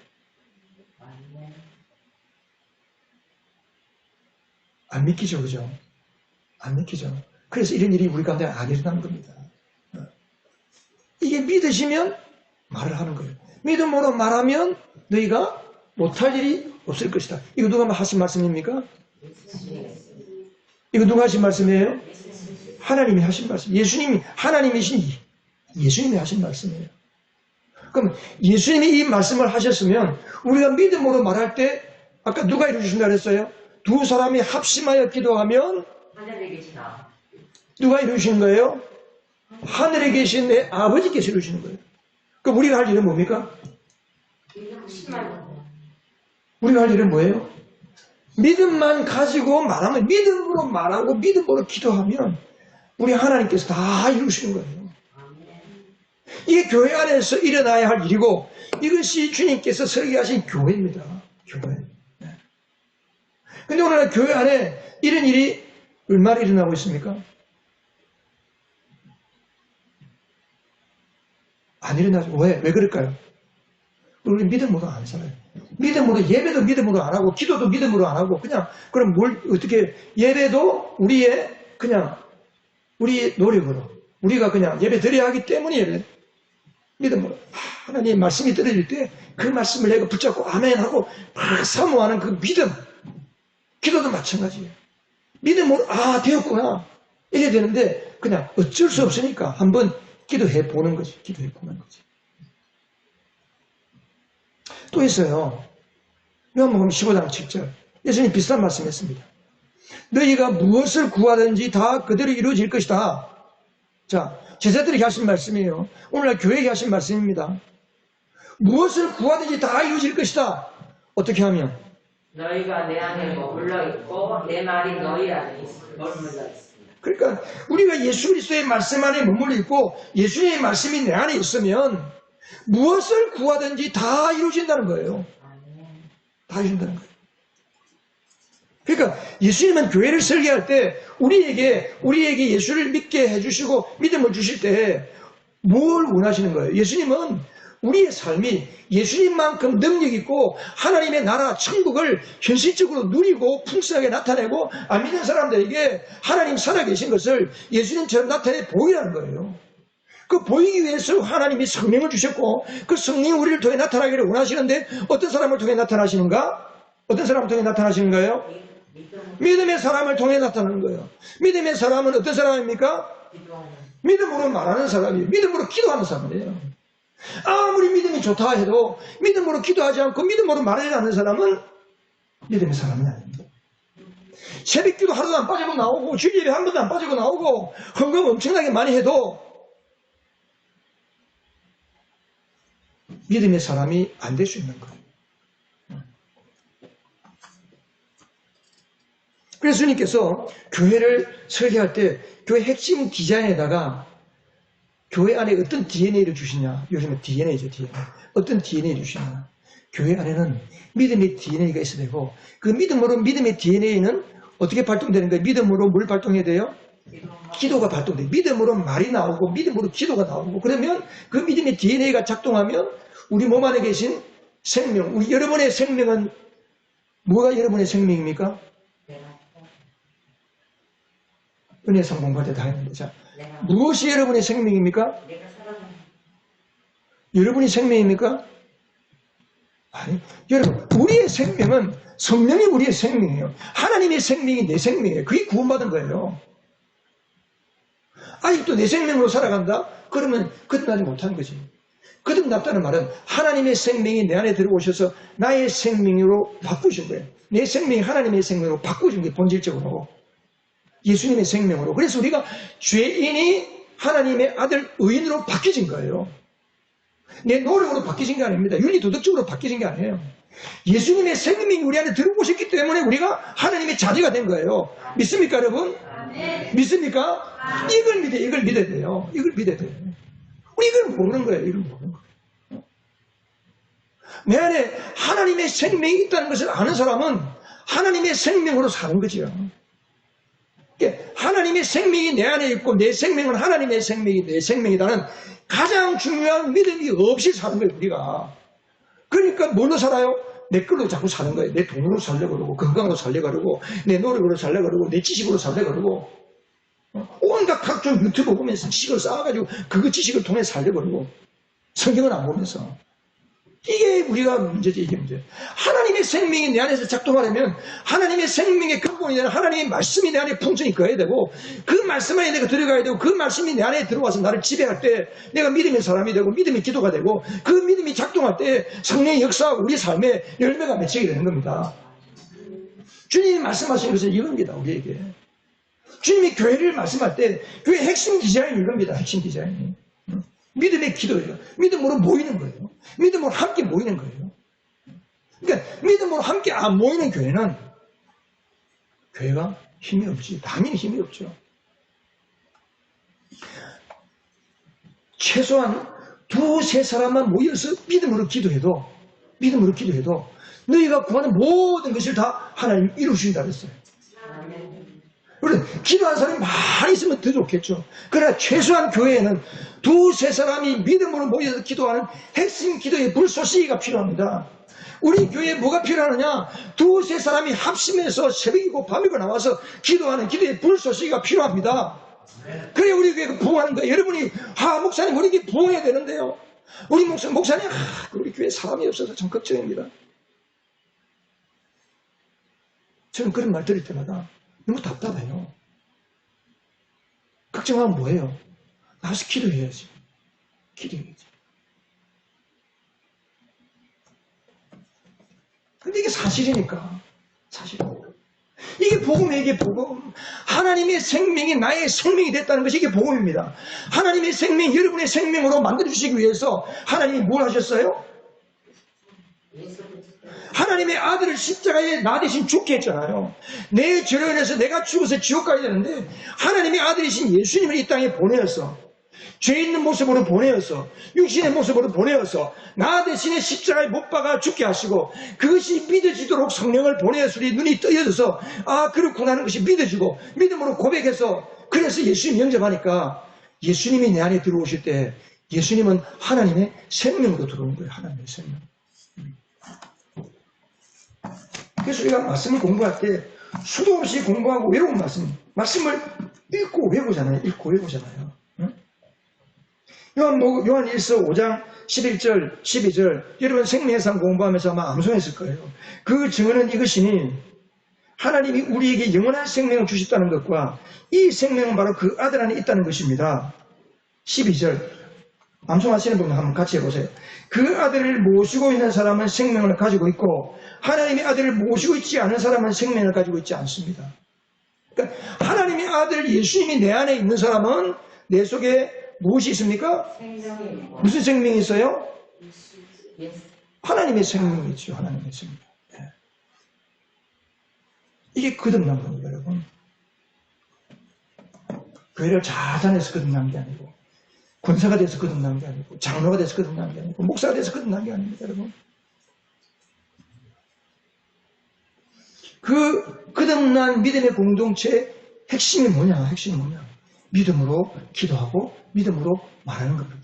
안 믿기죠, 그죠? 안 믿기죠. 그래서 이런 일이 우리 가운데 안 일어나는 겁니다. 이게 믿으시면 말을 하는 거예요. 믿음으로 말하면 너희가 못할 일이 없을 것이다. 이거 누가 하신 말씀입니까? 이거 누가 하신 말씀이에요? 하나님이 하신 말씀. 예수님이, 하나님이신 예수님이 하신 말씀이에요. 그럼 예수님이 이 말씀을 하셨으면 우리가 믿음으로 말할 때 아까 누가 이루어주신다 그랬어요? 두 사람이 합심하여 기도하면 하늘에 계시나. 누가 이루시는 거예요? 하늘에 계신 내 아버지께서 이루시는 거예요. 그럼 우리가 할 일은 뭡니까? 우리가 할 일은 뭐예요? 믿음만 가지고 말하면, 믿음으로 말하고 믿음으로 기도하면 우리 하나님께서 다 이루시는 거예요. 이게 교회 안에서 일어나야 할 일이고 이것이 주님께서 설계하신 교회입니다. 교회. 근데 오늘날 교회 안에 이런 일이 얼마나 일어나고 있습니까? 안 일어나죠. 왜 그럴까요? 우리 믿음으로 안 살아요. 믿음으로, 예배도 믿음으로 안 하고, 기도도 믿음으로 안 하고, 그냥, 그럼 어떻게, 예배도 우리의 노력으로, 우리가 그냥 예배 드려야 하기 때문에 예배, 믿음으로. 하나님의 말씀이 떨어질 때, 그 말씀을 내가 붙잡고, 아멘 하고, 막 사모하는 그 믿음. 기도도 마찬가지예요. 믿음으로, 되었구나. 이래야 되는데, 그냥 어쩔 수 없으니까 한번 기도해 보는 거지. 기도해 보는 거지. 또 있어요. 요한복음 15장 7절. 예수님 비슷한 말씀 했습니다. 너희가 무엇을 구하든지 다 그대로 이루어질 것이다. 자, 제자들에게 하신 말씀이에요. 오늘날 교회에게 하신 말씀입니다. 무엇을 구하든지 다 이루어질 것이다. 어떻게 하면? 너희가 내 안에 머물러 있고 내 말이 너희 안에 머물러 있습니다. 그러니까 우리가 예수 그리스도의 말씀 안에 머물러 있고 예수님의 말씀이 내 안에 있으면 무엇을 구하든지 다 이루어진다는 거예요. 다 이루어진다는 거예요. 그러니까 예수님은 교회를 설계할 때 우리에게 예수를 믿게 해주시고 믿음을 주실 때 뭘 원하시는 거예요? 예수님은 우리의 삶이 예수님만큼 능력 있고 하나님의 나라 천국을 현실적으로 누리고 풍성하게 나타내고 안 믿는 사람들에게 하나님 살아계신 것을 예수님처럼 나타내 보이라는 거예요. 그 보이기 위해서 하나님이 성령을 주셨고 그 성령이 우리를 통해 나타나기를 원하시는데 어떤 사람을 통해 나타나시는가? 어떤 사람을 통해 나타나시는가요? 믿음의 사람을 통해 나타나는 거예요. 믿음의 사람은 어떤 사람입니까? 믿음으로 말하는 사람이에요. 믿음으로 기도하는 사람이에요. 아무리 믿음이 좋다 해도 믿음으로 기도하지 않고 믿음으로 말하지 않는 사람은 믿음의 사람이 아닙니다. 새벽기도 하루도 안 빠지고 나오고 주일에 한 번도 안 빠지고 나오고 헌금 엄청나게 많이 해도 믿음의 사람이 안 될 수 있는 거예요. 그래서 주님께서 교회를 설계할 때 교회 핵심 디자인에다가 교회 안에 어떤 DNA를 주시냐. 요즘에 DNA죠, DNA. 어떤 DNA를 주시냐. 교회 안에는 믿음의 DNA가 있어야 되고 그 믿음의 DNA는 어떻게 발동되는 거예요? 믿음으로 뭘 발동해야 돼요? 기도가 발동돼요. 믿음으로 말이 나오고 믿음으로 기도가 나오고 그러면 그 믿음의 DNA가 작동하면 우리 몸 안에 계신 생명, 우리 여러분의 생명은 뭐가 여러분의 생명입니까? 은혜상 공부할 때 다 했는데 자, 무엇이 여러분의 생명입니까? 여러분이 생명입니까? 아니, 여러분 우리의 생명은 성령이 우리의 생명이에요. 하나님의 생명이 내 생명이에요. 그게 구원받은 거예요. 아직도 내 생명으로 살아간다? 그러면 거듭나지 못한 거지. 거듭났다는 말은 하나님의 생명이 내 안에 들어오셔서 나의 생명으로 바꾸신 거예요. 내 생명이 하나님의 생명으로 바꾸신 게 본질적으로. 예수님의 생명으로. 그래서 우리가 죄인이 하나님의 아들 의인으로 바뀌어진 거예요. 내 노력으로 바뀌어진 게 아닙니다. 윤리 도덕적으로 바뀌어진 게 아니에요. 예수님의 생명이 우리 안에 들어오셨기 때문에 우리가 하나님의 자녀가 된 거예요. 믿습니까 여러분? 믿습니까? 이걸 믿어야 돼요. 이걸 믿어야 돼요. 우리 이걸 모르는 거예요. 이걸 모르는 거예요. 내 안에 하나님의 생명이 있다는 것을 아는 사람은 하나님의 생명으로 사는 거지요. 하나님의 생명이 내 안에 있고 내 생명은 하나님의 생명이 내 생명이라는 가장 중요한 믿음이 없이 사는 거예요, 우리가. 그러니까 뭘로 살아요? 내 걸로 자꾸 사는 거예요. 내 돈으로 살려고 그러고, 건강으로 살려고 그러고, 내 노력으로 살려고 그러고, 내 지식으로 살려고 그러고, 온갖 각종 유튜브 보면서 지식을 쌓아가지고 그거 지식을 통해 살려고 그러고, 성경은 안 보면서. 이게 우리가 문제지, 이게 문제. 하나님의 생명이 내 안에서 작동하려면 하나님의 생명의 근본이 되는 하나님의 말씀이 내 안에 풍성히 거해야 되고 그 말씀 안에 내가 들어가야 되고 그 말씀이 내 안에 들어와서 나를 지배할 때 내가 믿음의 사람이 되고 믿음의 기도가 되고 그 믿음이 작동할 때 성령의 역사하고 우리 삶에 열매가 맺히게 되는 겁니다. 주님이 말씀하신 것은 이겁니다, 우리에게. 주님이 교회를 말씀할 때 교회 핵심 디자인이 이겁니다, 핵심 디자인이. 믿음의 기도예요. 믿음으로 모이는 거예요. 믿음으로 함께 모이는 거예요. 그러니까 믿음으로 함께 안 모이는 교회는 교회가 힘이 없지. 당연히 힘이 없죠. 최소한 두세 사람만 모여서 믿음으로 기도해도 너희가 구하는 모든 것을 다 하나님 이루신다 그랬어요. 물론 기도하는 사람이 많이 있으면 더 좋겠죠. 그러나 최소한 교회에는 두세 사람이 믿음으로 모여서 기도하는 핵심 기도의 불쏘시개가 필요합니다. 우리 교회에 뭐가 필요하느냐? 두세 사람이 합심해서 새벽이고 밤이고 나와서 기도하는 기도의 불쏘시개가 필요합니다. 그래 우리 교회가 부흥하는 거예요. 여러분이 목사님 우리 교회 부흥해야 되는데요. 우리 목사님 우리 교회에 사람이 없어서 참 걱정입니다. 저는 그런 말 들을 때마다 너무 답답해요. 걱정하면 뭐예요? 나와서 기도해야지. 기도해야지. 근데 이게 사실이니까. 사실입니다. 이게 복음이에요. 이게 복음. 하나님의 생명이 나의 생명이 됐다는 것이 이게 복음입니다. 하나님의 생명, 여러분의 생명으로 만들어주시기 위해서 하나님이 뭘 하셨어요? 하나님의 아들을 십자가에 나 대신 죽게 했잖아요. 내 죄로 인해서 내가 죽어서 지옥 가야 되는데 하나님의 아들이신 예수님을 이 땅에 보내어서 죄 있는 모습으로 보내어서 육신의 모습으로 보내어서 나 대신에 십자가에 못 박아 죽게 하시고 그것이 믿어지도록 성령을 보내어서 우리 눈이 떠여져서 그렇구나 하는 것이 믿어지고 믿음으로 고백해서 그래서 예수님 영접하니까 예수님이 내 안에 들어오실 때 예수님은 하나님의 생명으로 들어오는 거예요. 하나님의 생명. 그래서 우리가 말씀을 공부할 때 수도 없이 공부하고 외우는 말씀을 읽고 외우잖아요. 읽고 외우잖아요. 응? 요한 1서 5장 11절 12절 여러분 생명의 상 공부하면서 아마 암송했을 거예요. 그 증언은 이것이니 하나님이 우리에게 영원한 생명을 주셨다는 것과 이 생명은 바로 그 아들 안에 있다는 것입니다. 12절 암송하시는 분들 한번 같이 해보세요. 그 아들을 모시고 있는 사람은 생명을 가지고 있고 하나님의 아들을 모시고 있지 않은 사람은 생명을 가지고 있지 않습니다. 그러니까 하나님의 아들 예수님이 내 안에 있는 사람은 내 속에 무엇이 있습니까? 무슨 생명이 있어요? 하나님의 생명이 있죠. 하나님의 생명. 네. 이게 거듭난 겁니다, 여러분. 교회를 잘 다녀서 거듭난 게 아니고 권사가 돼서 거듭난 게 아니고 장로가 돼서 거듭난 게 아니고 목사가 돼서 거듭난 게 아닙니다, 여러분. 그 거듭난 믿음의 공동체의 핵심이 뭐냐? 믿음으로 기도하고 믿음으로 말하는 겁니다.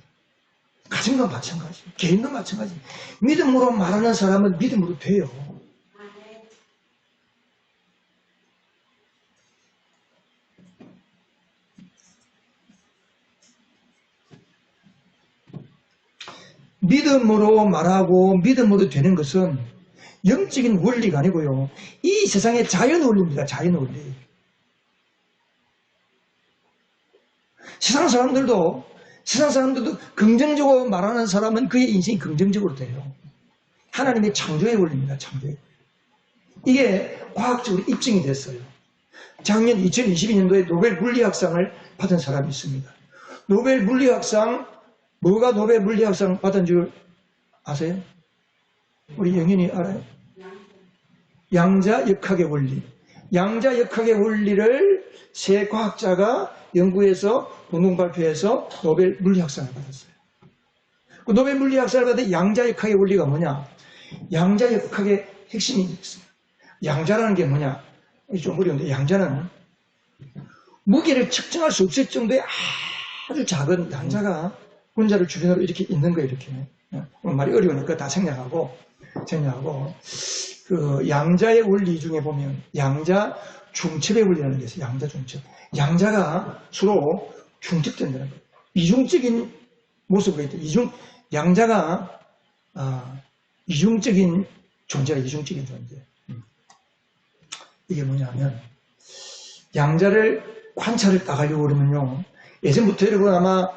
가정도 마찬가지, 개인도 마찬가지. 믿음으로 말하는 사람은 믿음으로 돼요. 믿음으로 말하고 믿음으로 되는 것은 영적인 원리가 아니고요. 이 세상의 자연 원리입니다. 자연 원리. 세상 사람들도 긍정적으로 말하는 사람은 그의 인생이 긍정적으로 돼요. 하나님의 창조의 원리입니다. 창조의. 이게 과학적으로 입증이 됐어요. 작년 2022년도에 노벨 물리학상을 받은 사람이 있습니다. 노벨 물리학상 뭐가 노벨 물리학상 받은 줄 아세요? 우리 영현이 알아요? 양자역학의 원리. 양자역학의 원리를 세 과학자가 연구해서 공동 발표해서 노벨 물리학상을 받았어요. 그 노벨 물리학상을 받은 양자역학의 원리가 뭐냐? 양자역학의 핵심이 있습니다. 양자라는 게 뭐냐? 좀 어려운데 양자는 무게를 측정할 수 없을 정도의 아주 작은 양자가 분자를 주변으로 이렇게 있는 거예요, 이렇게. 말이 어려우니까 다 생략하고, 그 양자의 원리 중에 보면 양자 중첩의 원리라는 게 있어요. 양자 중첩. 양자가 서로 중첩된다는 거예요. 이중적인 모습으로 있다. 양자가, 이중적인 존재가 이중적인 존재. 이게 뭐냐면, 양자를 관찰을 나가려고 그러면요. 예전부터 여러분 아마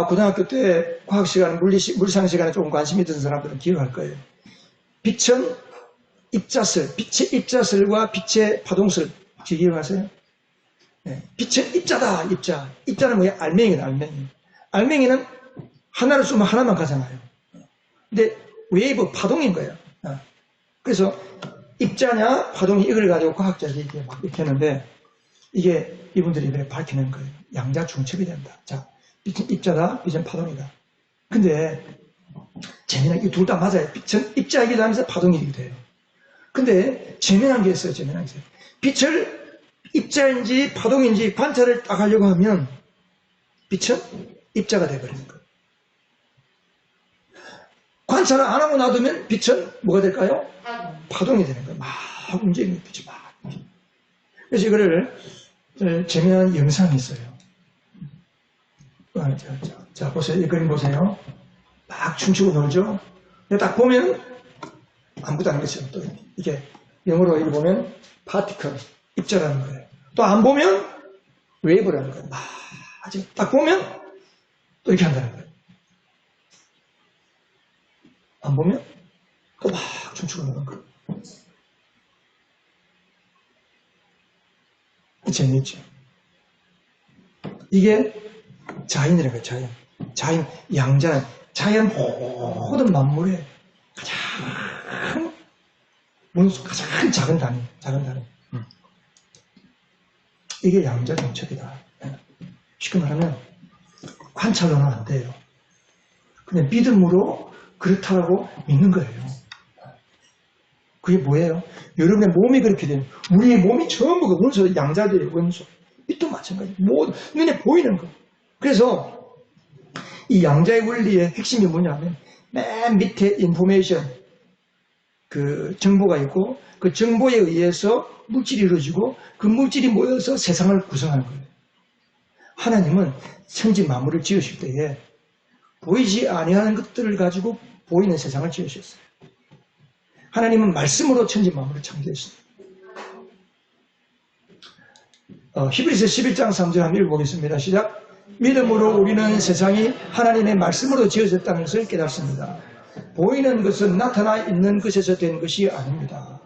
고등학교 때 과학 시간, 물리상 시간에 조금 관심이 있던 사람들은 기억할 거예요. 빛은 입자설, 빛의 입자설과 빛의 파동설, 혹시 기억하세요? 네. 빛은 입자다, 입자. 입자는 뭐예요? 알맹이다, 알맹이. 알맹이는 하나를 쏘면 하나만 가잖아요. 근데 웨이브, 파동인 거예요. 그래서 입자냐, 파동이 이걸 가지고 과학자들이 이렇게 막 이렇게 했는데 이게 이분들이 밝혀낸 거예요. 양자 중첩이 된다. 자. 빛은 입자다, 빛은 파동이다. 근데 재미난 게 둘 다 맞아요. 빛은 입자이기도 하면서 파동이기도 해요. 근데 재미난 게 있어요. 재미난 게 있어요. 빛을 입자인지 파동인지 관찰을 딱 하려고 하면 빛은 입자가 되어버리는 거예요. 관찰을 안 하고 놔두면 빛은 뭐가 될까요? 파동이 되는 거예요. 막 움직이는 빛이 막. 그래서 이거를 재미난 영상이 있어요. 자, 보세요. 이 그림 보세요. 막 춤추고 놀죠? 근데 딱 보면 아무것도 아닌 것처럼 또 이게 영어로 이거 보면 파티클, 입자라는 거예요. 또 안 보면 웨이브라는 거예요. 막 아직 딱 보면 또 이렇게 한다는 거예요. 안 보면 또 막 춤추고 노는 거예요. 재미있죠? 이게 자연이라는 거예요. 자연. 자연, 양자연. 자연 모든 만물의 가장 가장 작은 단위. 이게 양자 정책이다. 쉽게 말하면 관찰로는 안 돼요. 그냥 믿음으로 그렇다고 믿는 거예요. 그게 뭐예요? 여러분의 몸이 그렇게 되면 우리의 몸이 전부 그 원소, 양자들의 원소. 빛도 마찬가지. 눈에 보이는 거. 그래서 이 양자의 원리의 핵심이 뭐냐면 맨 밑에 인포메이션, 그 정보가 있고 그 정보에 의해서 물질이 이루어지고 그 물질이 모여서 세상을 구성하는 거예요. 하나님은 천지 만물을 지으실 때에 보이지 아니하는 것들을 가지고 보이는 세상을 지으셨어요. 하나님은 말씀으로 천지 만물을 창조했습니다. 히브리서 11장 3절 한번 읽어보겠습니다. 시작. 믿음으로 우리는 세상이 하나님의 말씀으로 지어졌다는 것을 깨닫습니다. 보이는 것은 나타나 있는 것에서 된 것이 아닙니다.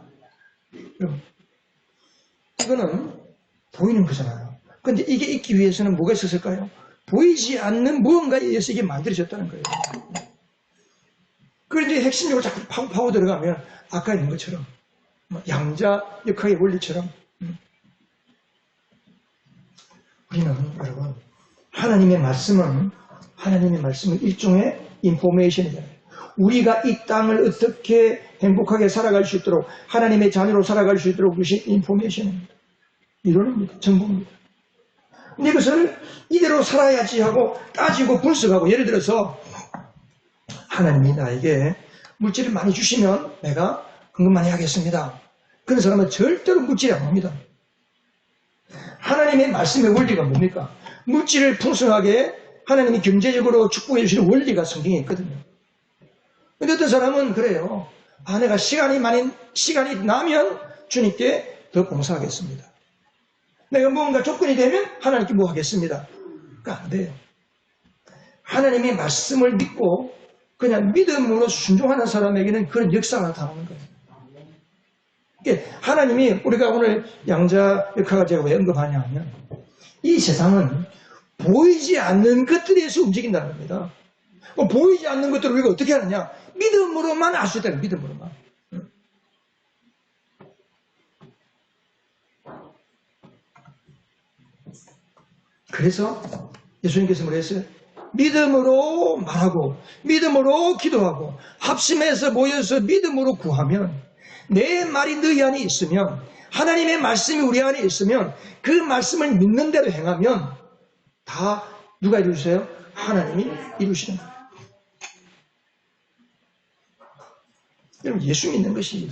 여러분, 이거는 보이는 거잖아요. 그런데 이게 있기 위해서는 뭐가 있었을까요? 보이지 않는 무언가에 의해서 이게 만들어졌다는 거예요. 그런데 핵심적으로 자꾸 파고 들어가면 아까 있는 것처럼 양자 역학의 원리처럼 우리는 여러분 하나님의 말씀은 일종의 인포메이션이잖아요. 우리가 이 땅을 어떻게 행복하게 살아갈 수 있도록 하나님의 자녀로 살아갈 수 있도록 주신 인포메이션입니다. 이론입니다. 정보입니다. 근데 이것을 이대로 살아야지 하고 따지고 분석하고 예를 들어서 하나님이 나에게 물질을 많이 주시면 내가 헌금 많이 하겠습니다. 그런 사람은 절대로 물질이 안 옵니다. 하나님의 말씀의 원리가 뭡니까? 물질을 풍성하게 하나님이 경제적으로 축복해 주시는 원리가 성경에 있거든요. 근데 어떤 사람은 그래요. 내가 시간이 나면 주님께 더 봉사하겠습니다. 내가 뭔가 조건이 되면 하나님께 뭐 하겠습니다. 그러니까 안 돼요. 하나님의 말씀을 믿고 그냥 믿음으로 순종하는 사람에게는 그런 역사가 나타나는 거예요. 하나님이 우리가 오늘 양자 역학을 제가 왜 언급하냐 하면 이 세상은 보이지 않는 것들에서 움직인다는 겁니다. 보이지 않는 것들을 우리가 어떻게 하느냐? 믿음으로만 알 수 있다는 거예요. 믿음으로만. 그래서 예수님께서 뭐라 했어요? 믿음으로 말하고 믿음으로 기도하고 합심해서 모여서 믿음으로 구하면 내 말이 너희 안에 있으면 하나님의 말씀이 우리 안에 있으면 그 말씀을 믿는 대로 행하면 다 누가 이루세요? 하나님이 이루시는 거예요. 여러분 예수 믿는 것이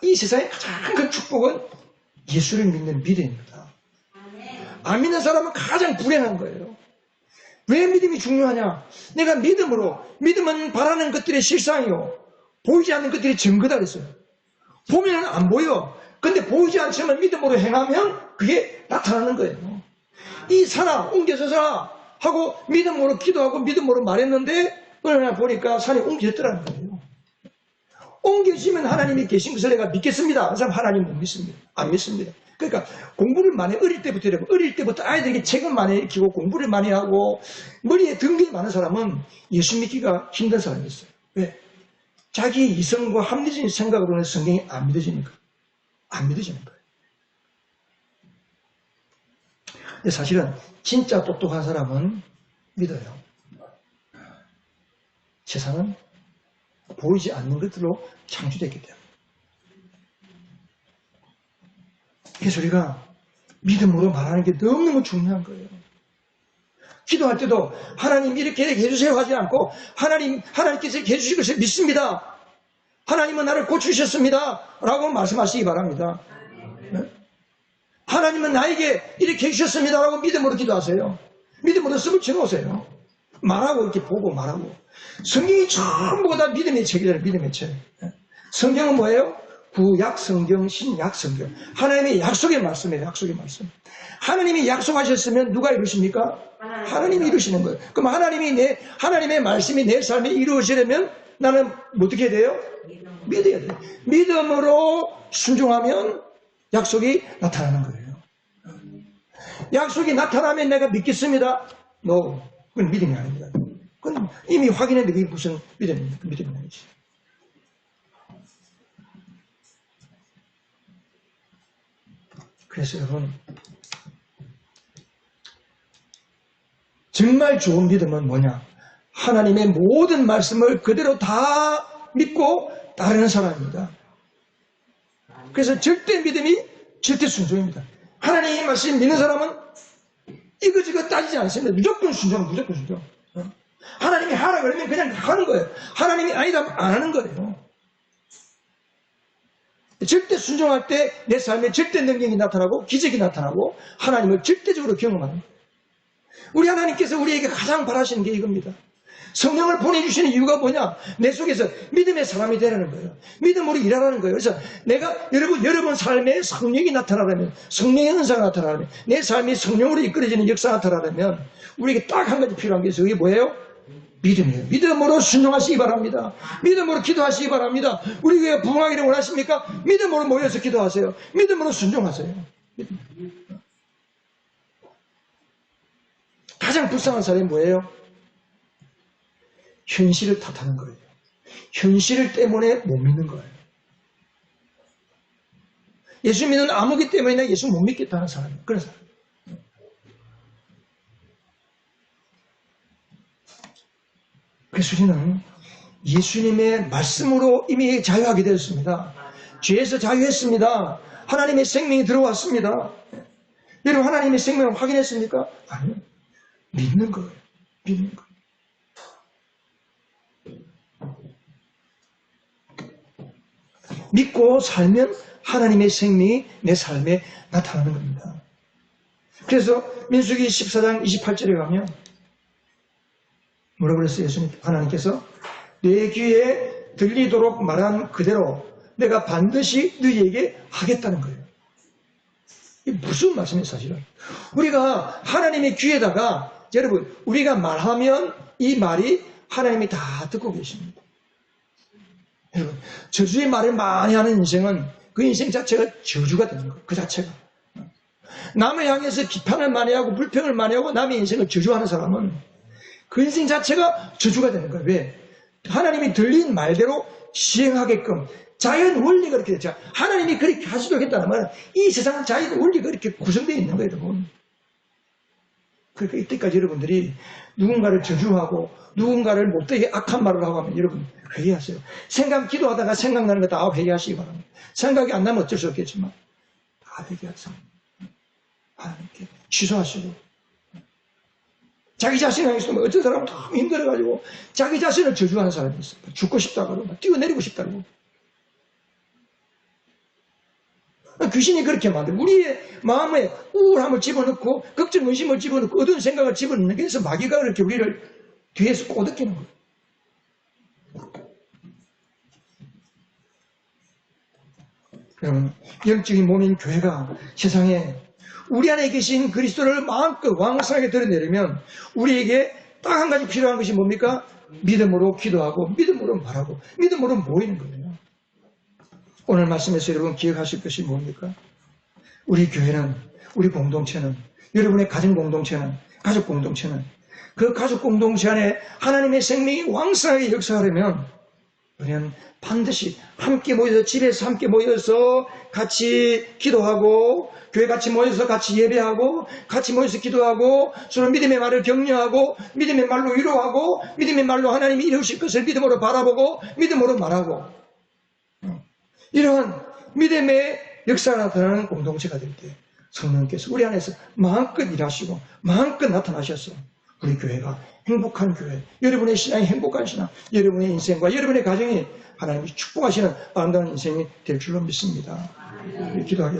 이 세상의 가장 큰 축복은 예수를 믿는 믿음입니다. 안 믿는 사람은 가장 불행한 거예요. 왜 믿음이 중요하냐? 내가 믿음은 바라는 것들의 실상이요 보이지 않는 것들이 증거다 그랬어요. 보면 안 보여. 근데 보이지 않지만 믿음으로 행하면 그게 나타나는 거예요. 이 산아 옮겨서 살아 하고 믿음으로 기도하고 믿음으로 말했는데 어느 날 보니까 산이 옮겨졌더라는 거예요. 옮겨지면 하나님이 계신 것을 내가 믿겠습니다. 그 사람 하나님 못 믿습니다. 안 믿습니다. 그러니까 공부를 많이 어릴 때부터 아이들에게 책을 많이 읽히고 공부를 많이 하고 머리에 든 게 많은 사람은 예수 믿기가 힘든 사람이 있어요. 왜? 자기 이성과 합리적인 생각으로는 성경이 안 믿어지니까. 안 믿어지는 거예요. 근데 사실은 진짜 똑똑한 사람은 믿어요. 세상은 보이지 않는 것들로 창조됐기 때문에. 그래서 우리가 믿음으로 말하는 게 너무너무 중요한 거예요. 기도할 때도 하나님 이렇게 해주세요 하지 않고 하나님께서 해주실 것을 믿습니다. 하나님은 나를 고치셨습니다. 라고 말씀하시기 바랍니다. 네? 하나님은 나에게 이렇게 해주셨습니다. 라고 믿음으로 기도하세요. 믿음으로 씀을 쳐놓으세요. 말하고 이렇게 보고 말하고. 성경이 전부가 다 믿음의 책이잖아요. 믿음의 책. 네? 성경은 뭐예요? 구약 성경, 신약 성경. 하나님의 약속의 말씀이에요. 약속의 말씀. 하나님이 약속하셨으면 누가 이루십니까? 하나님이 이루시는 거예요. 그럼 하나님의 말씀이 내 삶에 이루어지려면 나는 어떻게 해야 돼요? 믿어야 돼요. 믿음으로 순종하면 약속이 나타나는 거예요. 약속이 나타나면 내가 믿겠습니다. 그건 믿음이 아닙니다. 그건 이미 확인했는데 그게 무슨 믿음입니까? 믿음이 아니지. 그래서 여러분, 정말 좋은 믿음은 뭐냐? 하나님의 모든 말씀을 그대로 다 믿고 따르는 사람입니다. 그래서 절대 믿음이 절대 순종입니다. 하나님의 말씀 믿는 사람은 이거저거 따지지 않습니다. 무조건 순종, 무조건 순종. 하나님이 하라 그러면 그냥 하는 거예요. 하나님이 아니다 하면 안 하는 거예요. 절대 순종할 때 내 삶에 절대 능력이 나타나고 기적이 나타나고 하나님을 절대적으로 경험하는 거예요. 우리 하나님께서 우리에게 가장 바라시는 게 이겁니다. 성령을 보내주시는 이유가 뭐냐? 내 속에서 믿음의 사람이 되라는 거예요. 믿음으로 일하라는 거예요. 그래서 내가 여러분 삶에 성령이 나타나려면, 성령의 은사가 나타나려면, 내 삶이 성령으로 이끌어지는 역사가 나타나려면 우리에게 딱 한 가지 필요한 게 있어요. 그게 뭐예요? 믿음이에요. 믿음으로 순종하시기 바랍니다. 믿음으로 기도하시기 바랍니다. 우리 교회가 부흥하기를 원하십니까? 믿음으로 모여서 기도하세요. 믿음으로 순종하세요. 가장 불쌍한 사람이 뭐예요? 현실을 탓하는 거예요. 현실 때문에 못 믿는 거예요. 예수 믿는 아무기 때문에 예수 못 믿겠다는 사람이에요. 그런 사람. 그래서 우리는 예수님의 말씀으로 이미 자유하게 되었습니다. 죄에서 자유했습니다. 하나님의 생명이 들어왔습니다. 여러분 하나님의 생명을 확인했습니까? 아니요. 믿는 거예요. 믿는 거예요. 믿고 살면 하나님의 생명이 내 삶에 나타나는 겁니다. 그래서 민수기 14장 28절에 가면 뭐라고 그랬어요? 예수님 하나님께서 내 귀에 들리도록 말한 그대로 내가 반드시 너희에게 하겠다는 거예요. 이게 무슨 말씀이에요 사실은? 우리가 하나님의 귀에다가 여러분 우리가 말하면 이 말이 하나님이 다 듣고 계십니다. 여러분 저주의 말을 많이 하는 인생은 그 인생 자체가 저주가 되는 거예요. 그 자체가. 남을 향해서 비판을 많이 하고 불평을 많이 하고 남의 인생을 저주하는 사람은 그 인생 자체가 저주가 되는 거예요. 왜? 하나님이 들린 말대로 시행하게끔 자연 원리가 그렇게 됐죠. 하나님이 그렇게 하시도록 말은 이 세상 자연 원리가 그렇게 구성되어 있는 거예요, 여러분. 그러니까 이때까지 여러분들이 누군가를 저주하고 누군가를 못되게 악한 말을 하고 하면 여러분 회개하세요. 기도하다가 생각나는 거 다 회개하시기 바랍니다. 생각이 안 나면 어쩔 수 없겠지만 다 회개하세요. 하나님께 취소하시고 자기 자신을 있으면 어떤 사람은 너무 힘들어가지고 자기 자신을 저주하는 사람이 있어요. 죽고 싶다고 그러고 뛰어내리고 싶다고. 귀신이 그렇게 만들어. 우리의 마음에 우울함을 집어넣고 걱정, 의심을 집어넣고 어두운 생각을 집어넣는 게 그래서 마귀가 그렇게 우리를 뒤에서 꼬드기는 거예요. 여러분, 영적인 몸인 교회가 세상에 우리 안에 계신 그리스도를 마음껏 왕성하게 드러내려면 우리에게 딱 한 가지 필요한 것이 뭡니까? 믿음으로 기도하고 믿음으로 말하고 믿음으로 모이는 거예요. 오늘 말씀에서 여러분 기억하실 것이 뭡니까? 우리 교회는, 우리 공동체는, 여러분의 가정 공동체는, 가족 공동체는 그 가족 공동체 안에 하나님의 생명이 왕성하게 역사하려면 우리는 반드시 함께 모여서 집에서 함께 모여서 같이 기도하고 교회 같이 모여서 같이 예배하고 같이 모여서 기도하고 서로 믿음의 말을 격려하고 믿음의 말로 위로하고 믿음의 말로 하나님이 이루실 것을 믿음으로 바라보고 믿음으로 말하고 이러한 믿음의 역사가 나타나는 공동체가 될 때 성령께서 우리 안에서 마음껏 일하시고 마음껏 나타나셔서 우리 교회가 행복한 교회, 여러분의 신앙이 행복한 신앙, 여러분의 인생과 여러분의 가정이 하나님이 축복하시는 아름다운 인생이 될 줄로 믿습니다. 기도하겠습니다.